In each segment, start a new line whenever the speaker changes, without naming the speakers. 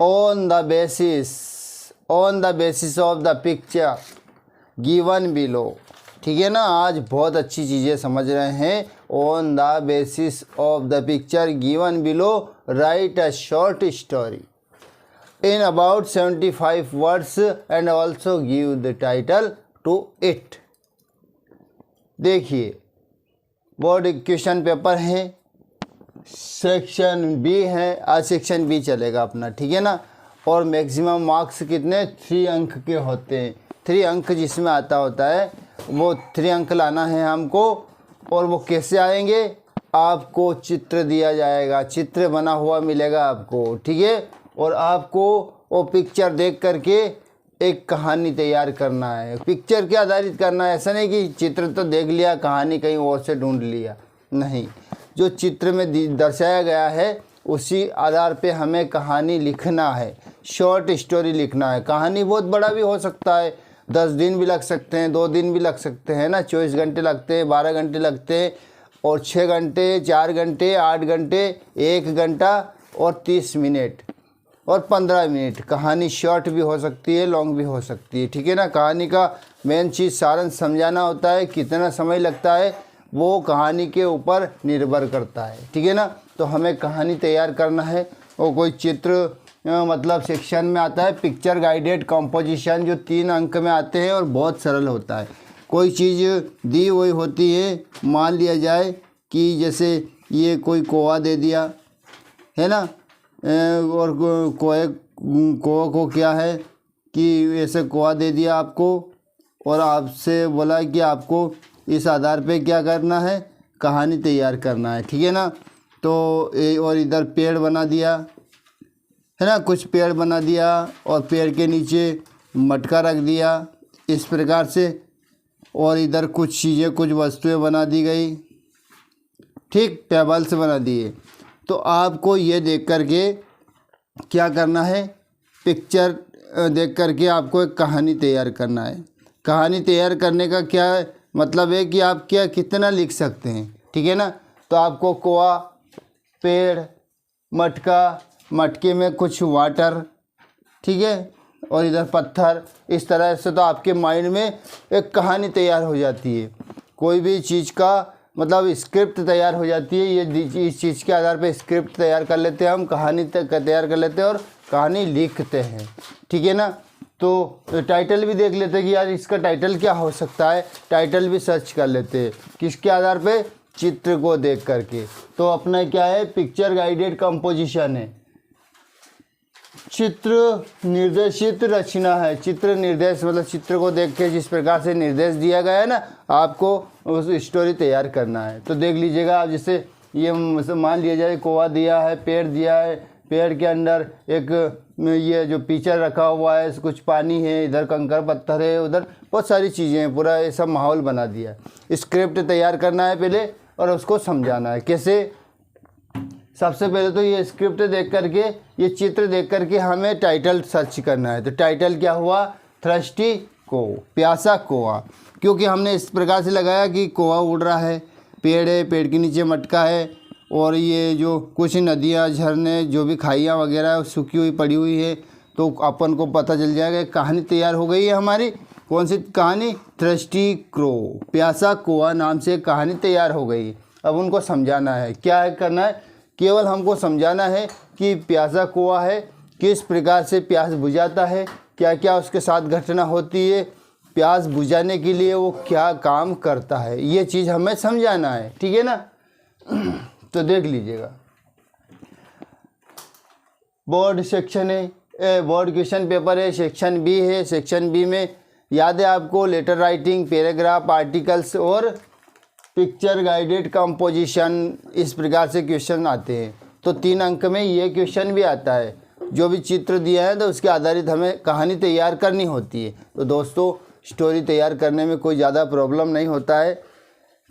On the basis of the picture given below. ठीक है ना, आज बहुत अच्छी चीज़ें समझ रहे हैं। On the basis of the picture given below right a short story in about 75 words and also give the title to it। देखिए बोर्ड क्वेश्चन पेपर है, सेक्शन बी है, आज सेक्शन बी चलेगा अपना, ठीक है ना। और मैक्सिमम मार्क्स कितने 3 अंक के होते हैं। 3 अंक जिसमें आता होता है वो 3 अंक लाना है हमको। और वो कैसे आएंगे, आपको चित्र दिया जाएगा, चित्र बना हुआ मिलेगा आपको, ठीक है। और आपको वो पिक्चर देख करके एक कहानी तैयार करना है, पिक्चर के आधारित करना है। ऐसा नहीं कि चित्र तो देख लिया, कहानी कहीं और से ढूंढ लिया, नहीं। जो चित्र में दर्शाया गया है उसी आधार पे हमें कहानी लिखना है, शॉर्ट स्टोरी लिखना है। कहानी बहुत बड़ा भी हो सकता है, 10 दिन भी लग सकते हैं, 2 दिन भी लग सकते हैं ना, 24 घंटे लगते हैं, 12 घंटे लगते हैं, और 6 घंटे, 4 घंटे, 8 घंटे, 1 घंटा और 30 मिनट और 15 मिनट। कहानी शॉर्ट भी हो सकती है, लॉन्ग भी हो सकती है, ठीक है ना। कहानी का मेन चीज़ सारांश समझाना होता है, कितना समय लगता है वो कहानी के ऊपर निर्भर करता है, ठीक है ना। तो हमें कहानी तैयार करना है। और कोई चित्र मतलब सेक्शन में आता है पिक्चर गाइडेड कंपोजिशन, जो 3 अंक में आते हैं और बहुत सरल होता है। कोई चीज़ दी हुई होती है, मान लिया जाए कि जैसे ये कोई कोआ दे दिया है ना, और कोए को क्या है कि ऐसे कोआ दे दिया आपको, और आपसे बोला कि आपको इस आधार पे क्या करना है, कहानी तैयार करना है, ठीक है ना। तो और इधर पेड़ बना दिया है ना, कुछ पेड़ बना दिया और पेड़ के नीचे मटका रख दिया इस प्रकार से, और इधर कुछ चीज़ें, कुछ वस्तुएं बना दी गई, ठीक, पेबल्स बना दिए। तो आपको ये देख करके क्या करना है, पिक्चर देख करके आपको एक कहानी तैयार करना है। कहानी तैयार करने का क्या मतलब है कि आप क्या कितना लिख सकते हैं, ठीक है ना। तो आपको कुआं, पेड़, मटका, मटके में कुछ वाटर, ठीक है, और इधर पत्थर, इस तरह से तो आपके माइंड में एक कहानी तैयार हो जाती है। कोई भी चीज़ का मतलब स्क्रिप्ट तैयार हो जाती है। ये इस चीज़ के आधार पे स्क्रिप्ट तैयार कर लेते हैं हम, कहानी तैयार कर लेते हैं और कहानी लिखते हैं, ठीक है ना। तो टाइटल भी देख लेते हैं कि यार इसका टाइटल क्या हो सकता है, टाइटल भी सर्च कर लेते हैं। किसके आधार पे, चित्र को देख करके। तो अपना क्या है, पिक्चर गाइडेड कंपोजिशन है, चित्र निर्देशित रचना है। चित्र निर्देश मतलब चित्र को देख के जिस प्रकार से निर्देश दिया गया है ना, आपको उस स्टोरी तैयार करना है। तो देख लीजिएगा आप, जैसे ये मान लिया जाए कोआ दिया है, पेड़ दिया है, पेड़ के अंदर एक ये जो पिक्चर रखा हुआ है, कुछ पानी है, इधर कंकड़ पत्थर है, उधर बहुत सारी चीज़ें हैं, पूरा ये सब माहौल बना दिया है। स्क्रिप्ट तैयार करना है पहले और उसको समझाना है कैसे। सबसे पहले तो ये स्क्रिप्ट देख करके, ये चित्र देख करके हमें टाइटल सर्च करना है। तो टाइटल क्या हुआ, थ्रस्टी को, प्यासा कोआ, क्योंकि हमने इस प्रकार से लगाया कि कोआ उड़ रहा है, पेड़ है, पेड़ के नीचे मटका है, और ये जो कुछ नदियाँ, झरने, जो भी खाइयाँ वगैरह है सूखी हुई पड़ी हुई है। तो अपन को पता चल जाएगा कहानी तैयार हो गई है हमारी। कौन सी कहानी, थ्रस्टी क्रो, प्यासा कोआ नाम से कहानी तैयार हो गई। अब उनको समझाना है, क्या है करना है, केवल हमको समझाना है कि प्यासा कुआं है, किस प्रकार से प्यास बुझाता है, क्या क्या उसके साथ घटना होती है, प्यास बुझाने के लिए वो क्या काम करता है, ये चीज़ हमें समझाना है, ठीक है ना। तो देख लीजिएगा, बोर्ड सेक्शन है, बोर्ड क्वेश्चन पेपर है, सेक्शन बी है। सेक्शन बी में याद है आपको लेटर राइटिंग, पैराग्राफ, आर्टिकल्स और पिक्चर गाइडेड कंपोजिशन, इस प्रकार से क्वेश्चन आते हैं। तो 3 अंक में ये क्वेश्चन भी आता है। जो भी चित्र दिया है तो उसके आधारित हमें कहानी तैयार करनी होती है। तो दोस्तों स्टोरी तैयार करने में कोई ज़्यादा प्रॉब्लम नहीं होता है।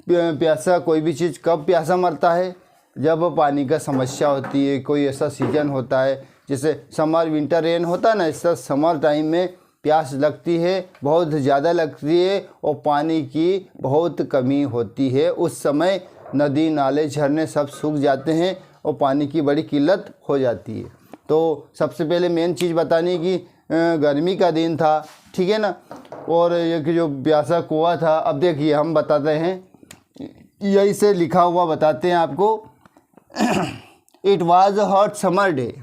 प्यासा, कोई भी चीज़ कब प्यासा मरता है, जब पानी का समस्या होती है, कोई ऐसा सीजन होता है, जैसे समर विंटर रेन होता है ना, इस समर टाइम में प्यास लगती है, बहुत ज़्यादा लगती है और पानी की बहुत कमी होती है। उस समय नदी, नाले, झरने सब सूख जाते हैं और पानी की बड़ी किल्लत हो जाती है। तो सबसे पहले मेन चीज़ बतानी कि गर्मी का दिन था, ठीक है ना। और एक जो प्यासा कुआं था, अब देखिए हम बताते हैं, यही से लिखा हुआ बताते हैं आपको। It was a hot summer day,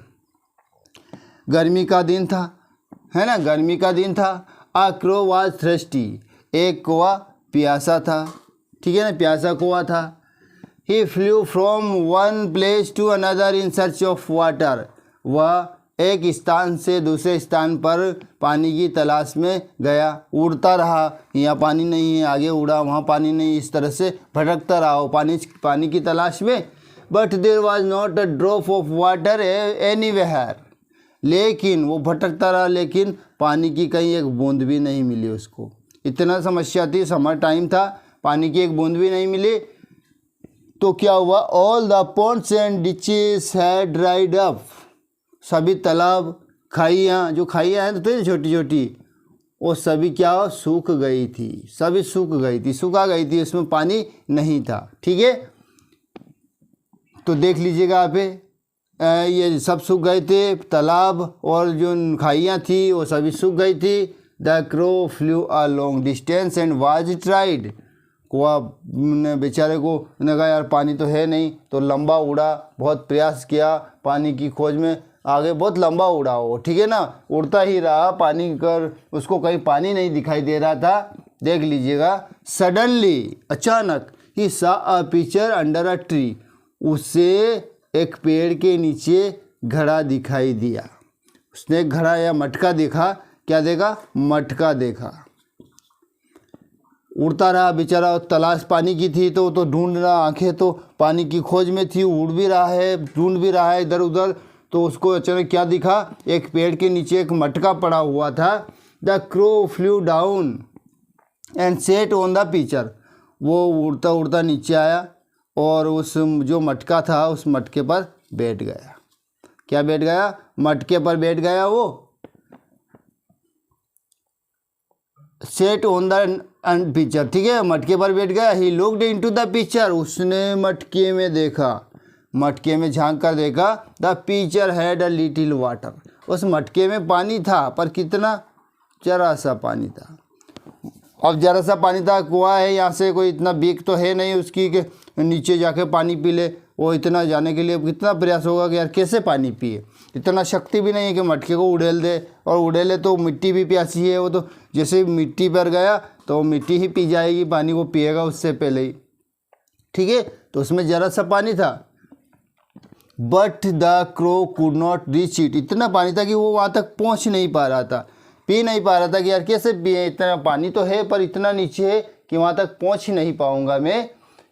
गर्मी का दिन था, है ना, गर्मी का दिन था। अ क्रो वॉज थ्रस्टी, एक कौवा प्यासा था, ठीक है ना, प्यासा कौवा था। He flew from one place to another in search of water, वह एक स्थान से दूसरे स्थान पर पानी की तलाश में गया, उड़ता रहा, यहाँ पानी नहीं है, आगे उड़ा, वहाँ पानी नहीं, इस तरह से भटकता रहा वो पानी की तलाश में। But there was not a drop of water anywhere, लेकिन वो भटकता रहा, लेकिन पानी की कहीं एक बूंद भी नहीं मिली उसको। इतना समस्या थी, समर टाइम था, पानी की एक बूंद भी नहीं मिली। तो क्या हुआ, all the Pond's and ditches had dried up, सभी तालाब, खाइयाँ, जो खाइयाँ हैं तो छोटी छोटी, वो सभी क्या सूख गई थी, सभी सूख गई थी, सुखा गई थी, उसमें पानी नहीं था, ठीक है। तो देख लीजिएगा आप, ये सब सूख गए थे, तालाब और जो खाइयाँ थी वो सभी सूख गई थी। The crow flew a long distance and was tried, कौवा ने बेचारे को ने कहा यार पानी तो है नहीं, तो लंबा उड़ा, बहुत प्रयास किया पानी की खोज में, आगे बहुत लंबा उड़ा वो, ठीक है ना, उड़ता ही रहा, पानी कर उसको कहीं पानी नहीं दिखाई दे रहा था। देख लीजिएगा, सडनली, अचानक, ही सा a picture under a tree, उसे एक पेड़ के नीचे घड़ा दिखाई दिया। उसने एक घड़ा या मटका देखा, क्या देखा, मटका देखा। उड़ता रहा बेचारा, तलाश पानी की थी तो ढूंढ रहा, आंखें तो पानी की खोज में थी, उड़ भी रहा है, ढूंढ भी रहा है इधर उधर। तो उसको अचानक क्या दिखा, एक पेड़ के नीचे एक मटका पड़ा हुआ था। The crow flew down and set on the picture, वो उड़ता उड़ता नीचे आया और उस जो मटका था उस मटके पर बैठ गया। क्या बैठ गया, मटके पर बैठ गया वो, सेट ऑन द पिक्चर, ठीक है, मटके पर बैठ गया। He looked into the picture, उसने मटके में देखा, मटके में झांक कर देखा। The picture had a little water, उस मटके में पानी था, पर कितना, जरा सा पानी था। अब जरा सा पानी था, कुआं है, यहाँ से कोई इतना बीक तो है नहीं उसकी कि नीचे जाके पानी पी ले, वो इतना जाने के लिए कितना प्रयास होगा कि यार कैसे पानी पिए, इतना शक्ति भी नहीं है कि मटके को उड़ेल दे, और उड़ेले तो मिट्टी भी प्यासी है, वो तो जैसे मिट्टी पर गया तो मिट्टी ही पी जाएगी, पानी वो पिएगा उससे पहले ही, ठीक है। तो उसमें जरा सा पानी था। But the crow could not reach it, इतना पानी था कि वो वहाँ तक पहुँच नहीं पा रहा था, पी नहीं पा रहा था कि यार कैसे पिए, इतना पानी तो है पर इतना नीचे है कि वहाँ तक पहुँच ही नहीं पाऊँगा मैं।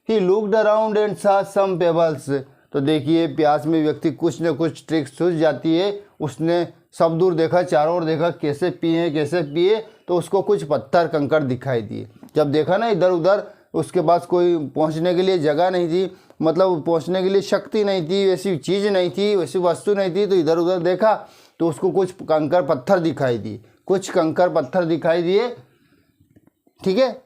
ही लुक्ड अराउंड एंड सा सम पेबल्स, तो देखिए प्यास में व्यक्ति कुछ न कुछ ट्रिक सूझ जाती है। उसने सब दूर देखा, चारों ओर देखा, कैसे पिए कैसे पिए, तो उसको कुछ पत्थर कंकड़ दिखाई दिए। जब देखा ना इधर उधर, उसके पास कोई पहुंचने के लिए जगह नहीं थी, मतलब पहुंचने के लिए शक्ति नहीं थी, वैसी चीज़ नहीं थी, वैसी वस्तु नहीं थी, तो इधर उधर देखा तो उसको कुछ कंकड़ पत्थर दिखाई दिए, कुछ कंकड़ पत्थर दिखाई दिए, ठीक है।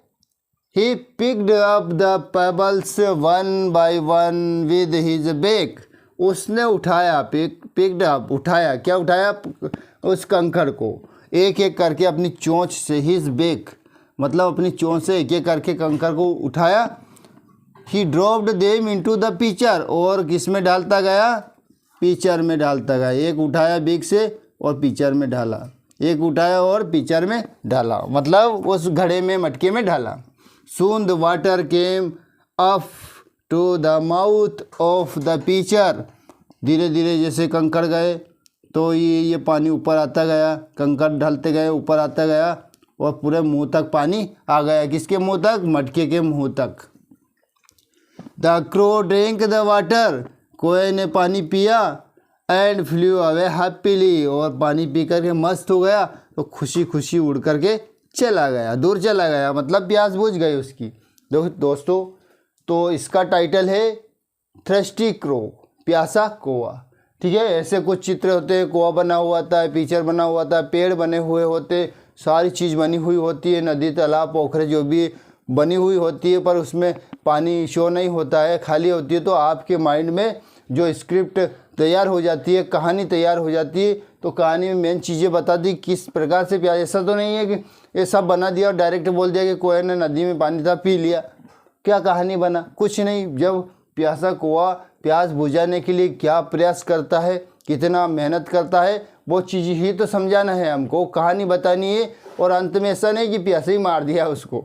He picked up the pebbles one by one with his beak, उसने उठाया, picked up, उठाया, क्या उठाया, उस कंकड़ को एक एक करके अपनी चोंच से, his beak मतलब अपनी चोंच से एक एक करके कंकड़ को उठाया। He dropped them into the pitcher, और किस में डालता गया, पिचर में डालता गया। एक उठाया बीक से और पिचर में डाला, एक उठाया और पिचर में डाला, मतलब उस घड़े में, मटके में डाला। Soon the water came up to the mouth of the pitcher, धीरे धीरे जैसे कंकड़ गए तो ये पानी ऊपर आता गया, कंकड़ ढलते गए, ऊपर आता गया और पूरे मुंह तक पानी आ गया। किसके मुंह तक, मटके के मुंह तक। The crow drank the water, कोए ने पानी पिया। एंड फ्लू अवे हैप्पीली, और पानी पी करके मस्त हो गया, तो खुशी खुशी उड़ करके चला गया, दूर चला गया, मतलब प्यास बुझ गई उसकी। दोस्तों, तो इसका टाइटल है थ्रस्टी क्रो, प्यासा कौवा, ठीक है। ऐसे कुछ चित्र होते हैं, कौवा बना हुआ था, पिक्चर बना हुआ था, पेड़ बने हुए होते, सारी चीज़ बनी हुई होती है, नदी तालाब पोखरे जो भी बनी हुई होती है, पर उसमें पानी शो नहीं होता है, खाली होती है। तो आपके माइंड में जो स्क्रिप्ट तैयार हो जाती है, कहानी तैयार हो जाती है। तो कहानी में मेन चीज़ें बता दी किस प्रकार से प्याज। ऐसा तो नहीं है कि ये सब बना दिया और डायरेक्ट बोल दिया कि कुएं ने नदी में पानी था पी लिया, क्या कहानी बना, कुछ नहीं। जब प्यासा कौवा प्यास बुझाने के लिए क्या प्रयास करता है, कितना मेहनत करता है, वो चीज़ ही तो समझाना है हमको, कहानी बतानी है। और अंत में ऐसा नहीं कि प्यासा ही मार दिया उसको,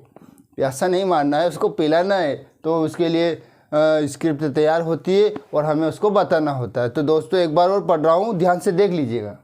प्यासा नहीं मारना है, उसको पिलाना है। तो उसके लिए स्क्रिप्ट तैयार होती है और हमें उसको बताना होता है। तो दोस्तों एक बार और पढ़ रहा हूँ, ध्यान से देख लीजिएगा।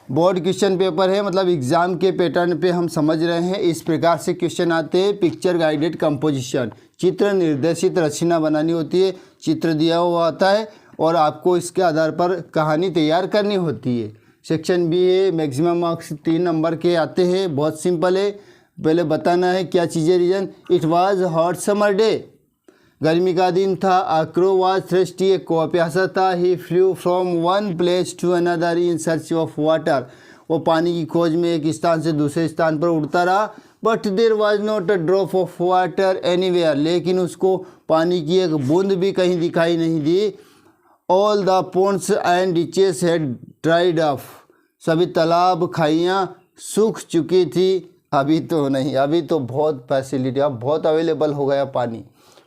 बोर्ड क्वेश्चन पेपर है, मतलब एग्जाम के पैटर्न पे हम समझ रहे हैं। इस प्रकार से क्वेश्चन आते हैं। पिक्चर गाइडेड कंपोजिशन, चित्र निर्देशित रचना बनानी होती है। चित्र दिया हुआ आता है और आपको इसके आधार पर कहानी तैयार करनी होती है। सेक्शन बी है, मैक्सिमम मार्क्स 3 नंबर के आते हैं। बहुत सिंपल है, पहले बताना है क्या चीज़ें। Reason, it was hot summer day, गर्मी का दिन था। आक्रो वाज थ्रस्टी, एक कौवा प्यासा था। He flew from one place to another in search of water, वो पानी की खोज में एक स्थान से दूसरे स्थान पर उड़ता रहा। But there was not a drop of water anywhere, लेकिन उसको पानी की एक बूंद भी कहीं दिखाई नहीं दी। All the ponds and ditches had dried up, सभी तालाब खाइयाँ सूख चुकी थी। अभी तो नहीं, अभी तो बहुत फैसिलिटी, अब बहुत अवेलेबल हो गया पानी,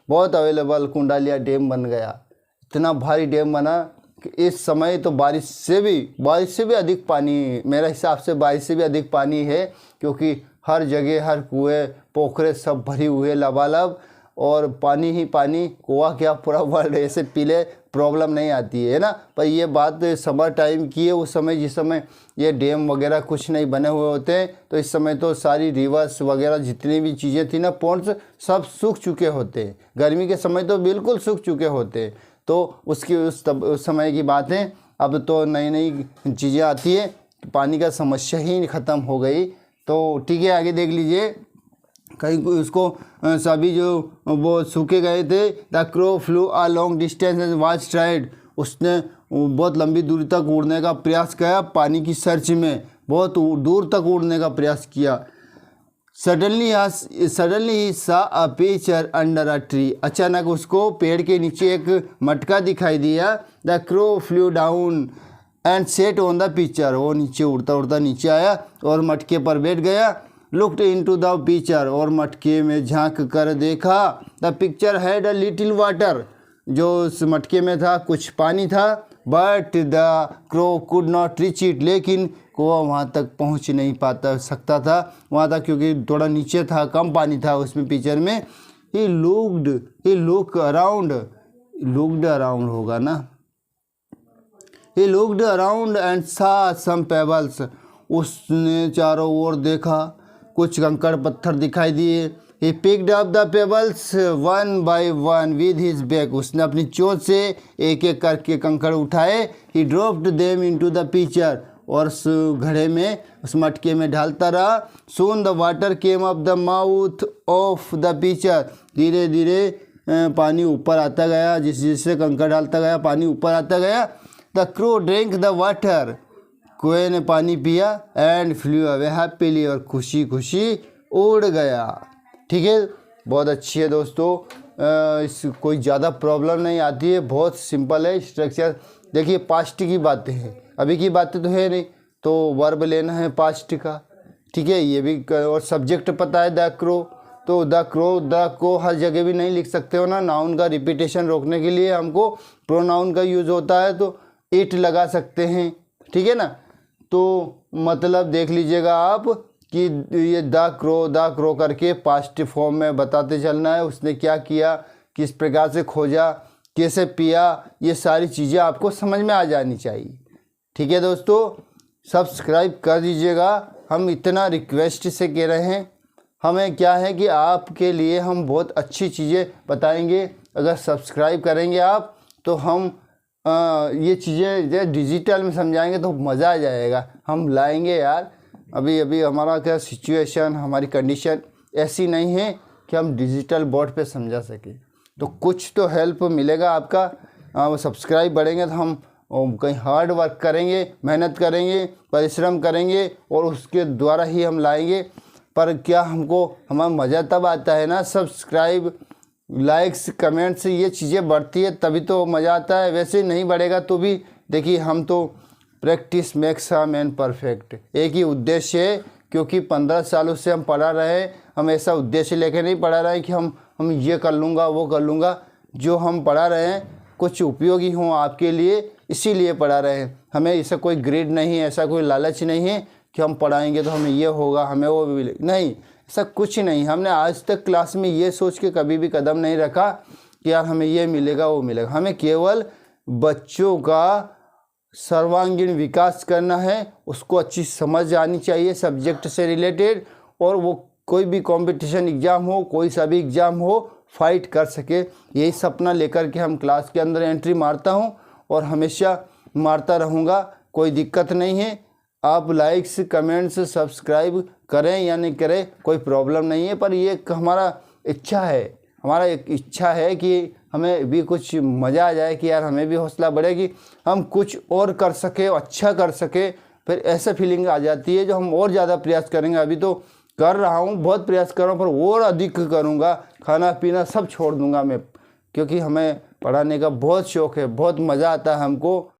बहुत अवेलेबल। कुंडालिया डैम बन गया, इतना भारी डैम बना कि इस समय तो बारिश से भी अधिक पानी, मेरे हिसाब से बारिश से भी अधिक पानी है, क्योंकि हर जगह हर कुएँ पोखरे सब भरी हुए लबालब, और पानी ही पानी। कुआं क्या, पूरा वर्ल्ड ऐसे पीले, प्रॉब्लम नहीं आती है ना। पर ये बात समर टाइम की है, उस समय जिस समय ये डैम वगैरह कुछ नहीं बने हुए होते हैं, तो इस समय तो सारी रिवर्स वगैरह जितनी भी चीज़ें थी ना, पॉन्ड्स, सब सूख चुके होते हैं। गर्मी के समय तो बिल्कुल सूख चुके होते हैं। तो उसकी उस समय की बात है। अब तो नई नई चीज़ें आती है, पानी का समस्या ही ख़त्म हो गई। तो ठीक है, आगे देख लीजिए। कहीं उसको सभी जो वो सूखे गए थे। The crow flew a long distance and was tried, उसने बहुत लंबी दूरी तक उड़ने का प्रयास किया, पानी की सर्च में बहुत दूर तक उड़ने का प्रयास किया। सडनली ही सा a picture under a tree, अचानक उसको पेड़ के नीचे एक मटका दिखाई दिया। The crow flew down and set on the picture, वो नीचे उड़ता उड़ता नीचे आया और मटके पर बैठ गया। लुक्ड इनटू द पिक्चर, और मटके में झांक कर देखा। The picture had a little water, जो उस मटके में था कुछ पानी था। But the crow could not reach it, लेकिन कौवा वहाँ तक पहुँच नहीं सकता था वहाँ तक, क्योंकि थोड़ा नीचे था, कम पानी था उसमें पिक्चर में। ही लुक्ड अराउंड होगा ना। ही लुक्ड अराउंड एंड सा सम पेबल्स, उसने चारों ओर देखा, कुछ कंकड़ पत्थर दिखाई दिए। He picked up the pebbles one by one with his back, उसने अपनी चोंच से एक एक करके कंकड़ उठाए। He dropped them into the pitcher, और उस घड़े में, उस मटके में डालता रहा। Soon the water came up the mouth of the pitcher, धीरे धीरे पानी ऊपर आता गया, जिससे कंकड़ डालता गया पानी ऊपर आता गया। The crow drank the water, कुएं ने पानी पिया। एंड फ्लू अवे हैप्पीली, और खुशी खुशी उड़ गया। ठीक है, बहुत अच्छी है दोस्तों। इस कोई ज़्यादा प्रॉब्लम नहीं आती है, बहुत सिंपल है स्ट्रक्चर। देखिए पास्ट की बातें हैं, अभी की बातें तो है नहीं, तो वर्ब लेना है पास्ट का। ठीक है, ये भी। और सब्जेक्ट पता है द क्रो, तो द को हर जगह भी नहीं लिख सकते हो ना। नाउन का रिपीटेशन रोकने के लिए हमको प्रोनाउन का यूज़ होता है, तो इट लगा सकते हैं। ठीक है ना। तो मतलब देख लीजिएगा आप कि ये द क्रो करके पास्ट फॉर्म में बताते चलना है। उसने क्या किया, किस प्रकार से खोजा, कैसे पिया, ये सारी चीज़ें आपको समझ में आ जानी चाहिए। ठीक है दोस्तों, सब्सक्राइब कर दीजिएगा। हम इतना रिक्वेस्ट से कह रहे हैं, हमें क्या है कि आपके लिए हम बहुत अच्छी चीज़ें बताएंगे। अगर सब्सक्राइब करेंगे आप, तो हम ये चीज़ें डिजिटल में समझाएंगे तो मज़ा आ जाएगा। हम लाएंगे यार। अभी हमारा क्या सिचुएशन, हमारी कंडीशन ऐसी नहीं है कि हम डिजिटल बोर्ड पे समझा सकें, तो कुछ तो हेल्प मिलेगा आपका। सब्सक्राइब बढ़ेंगे तो हम कहीं हार्ड वर्क करेंगे, मेहनत करेंगे, परिश्रम करेंगे, और उसके द्वारा ही हम लाएंगे। पर क्या हमारा मज़ा तब आता है ना, सब्सक्राइब लाइक्स कमेंट्स ये चीज़ें बढ़ती है तभी तो मज़ा आता है, वैसे नहीं बढ़ेगा तो भी देखिए हम तो practice makes a man perfect, एक ही उद्देश्य है, क्योंकि 15 सालों से हम पढ़ा रहे हैं। हम ऐसा उद्देश्य लेके नहीं पढ़ा रहे हैं कि हम ये कर लूँगा वो कर लूँगा। जो हम पढ़ा रहे हैं कुछ उपयोगी हों आपके लिए, इसीलिए पढ़ा रहे हैं। हमें ऐसा कोई ग्रेड नहीं है, ऐसा कोई लालच नहीं है कि हम पढ़ाएंगे तो हमें ये होगा हमें वो मिले, नहीं, ऐसा कुछ नहीं। हमने आज तक क्लास में ये सोच के कभी भी कदम नहीं रखा कि यार हमें ये मिलेगा वो मिलेगा। हमें केवल बच्चों का सर्वांगीण विकास करना है, उसको अच्छी समझ आनी चाहिए सब्जेक्ट से रिलेटेड, और वो कोई भी कंपटीशन एग्ज़ाम हो, कोई सा भी एग्ज़ाम हो, फाइट कर सके। यही सपना लेकर के हम क्लास के अंदर एंट्री मारता हूँ और हमेशा मारता रहूँगा, कोई दिक्कत नहीं है। आप लाइक्स कमेंट्स सब्सक्राइब करें या नहीं करें कोई प्रॉब्लम नहीं है, पर ये एक हमारा इच्छा है, हमारा एक इच्छा है कि हमें भी कुछ मज़ा आ जाए, कि यार हमें भी हौसला बढ़े कि हम कुछ और कर सके, अच्छा कर सके। फिर ऐसा फीलिंग आ जाती है जो हम और ज़्यादा प्रयास करेंगे। अभी तो कर रहा हूँ, बहुत प्रयास कर रहा हूँ, पर और अधिक करूँगा, खाना पीना सब छोड़ दूँगा मैं, क्योंकि हमें पढ़ाने का बहुत शौक़ है, बहुत मज़ा आता है हमको।